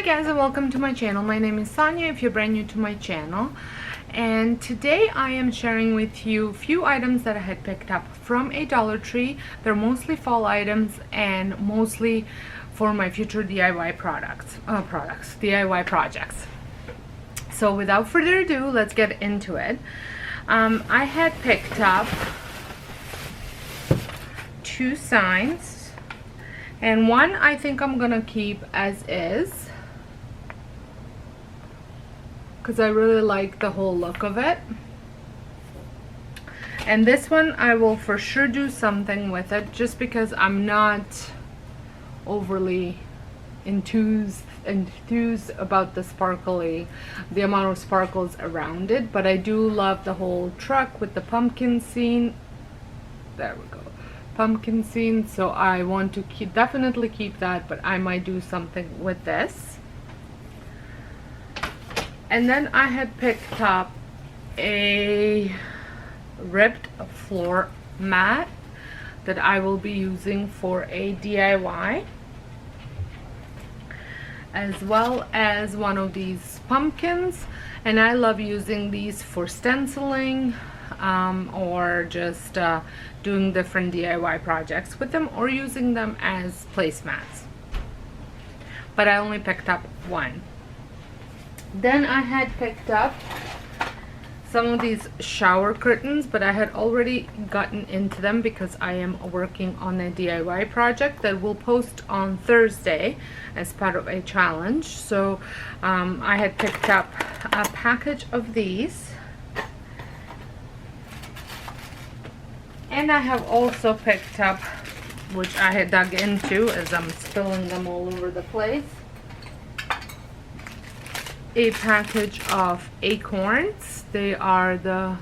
guys, and welcome to my channel. My name is Sonia if you're brand new to my channel, and today I am sharing with you a few items that I had picked up from a Dollar Tree. They're mostly fall items and mostly for my future DIY DIY projects. So without further ado, let's get into it. I had picked up two signs, and one I think I'm gonna keep as is because I really like the whole look of it. And this one I will for sure do something with it, just because I'm not overly enthused about the amount of sparkles around it, but I do love the whole truck with the pumpkin scene. There we go, pumpkin scene. So I want to definitely keep that, but I might do something with this. And then I had picked up a ribbed floor mat that I will be using for a DIY, as well as one of these pumpkins. And I love using these for stenciling or just doing different DIY projects with them, or using them as placemats. But I only picked up one. Then I had picked up some of these shower curtains, but I had already gotten into them because I am working on a DIY project that will post on Thursday as part of a challenge. So I had picked up a package of these, and I have also picked up, which I had dug into as I'm spilling them all over the place, a package of acorns. They are the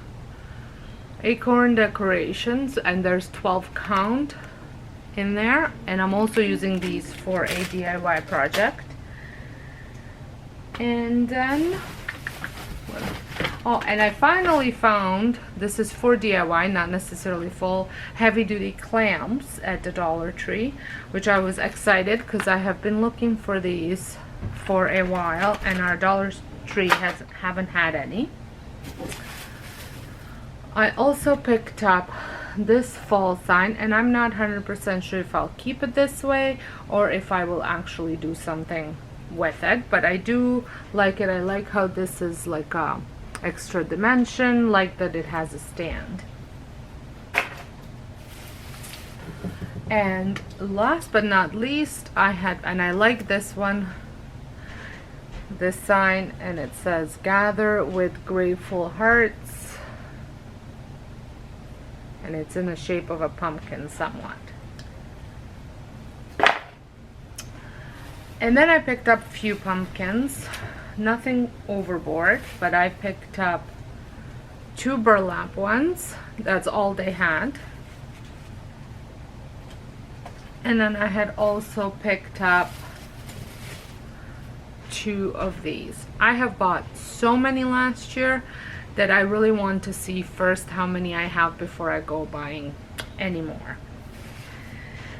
acorn decorations, and there's 12 count in there, and I'm also using these for a DIY project. And then and I finally found, this is for DIY, not necessarily full, heavy-duty clamps at the Dollar Tree, which I was excited because I have been looking for these for a while, and our Dollar Tree haven't had any. I also picked up this fall sign, and I'm not 100% sure if I'll keep it this way or if I will actually do something with it, but I do like it. I like how this is like a extra dimension, like that it has a stand. And last but not least, I like this one, this sign, and it says "Gather with Grateful Hearts," and it's in the shape of a pumpkin somewhat. And then I picked up a few pumpkins, nothing overboard, but I picked up two burlap ones. That's all they had. And then I had also picked up two of these. I have bought so many last year that I really want to see first how many I have before I go buying any more.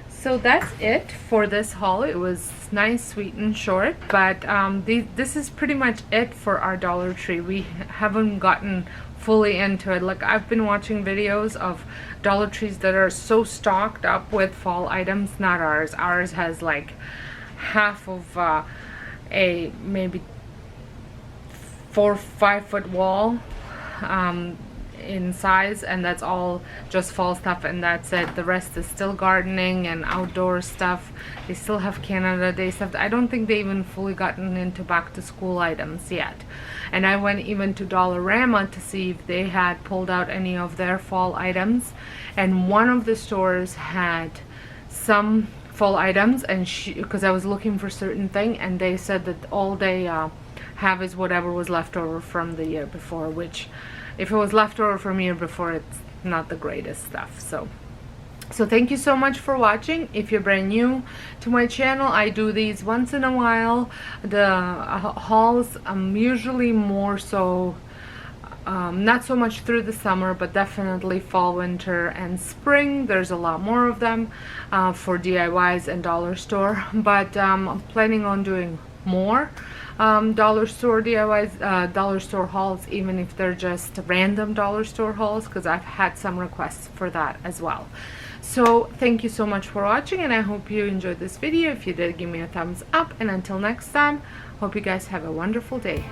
So that's it for this haul. It was nice, sweet, and short, but this is pretty much it for our Dollar Tree. We haven't gotten fully into it. Like, I've been watching videos of Dollar Trees that are so stocked up with fall items. Not ours. Ours has like half of a maybe 4 or 5 foot wall in size, and that's all just fall stuff, and that's it. The rest is still gardening and outdoor stuff. They still have Canada Day stuff. I don't think they even fully gotten into back to school items yet. And I went even to Dollarama to see if they had pulled out any of their fall items, and one of the stores had some fall items, and because I was looking for certain thing, and they said that all they have is whatever was left over from the year before, which if it was left over from year before, it's not the greatest stuff. So thank you so much for watching. If you're brand new to my channel, I do these once in a while. The hauls, usually more so not so much through the summer, but definitely fall, winter, and spring. There's a lot more of them for DIYs and dollar store, but I'm planning on doing more dollar store DIYs, dollar store hauls, even if they're just random dollar store hauls, because I've had some requests for that as well. So thank you so much for watching, and I hope you enjoyed this video. If you did, give me a thumbs up, and until next time, hope you guys have a wonderful day.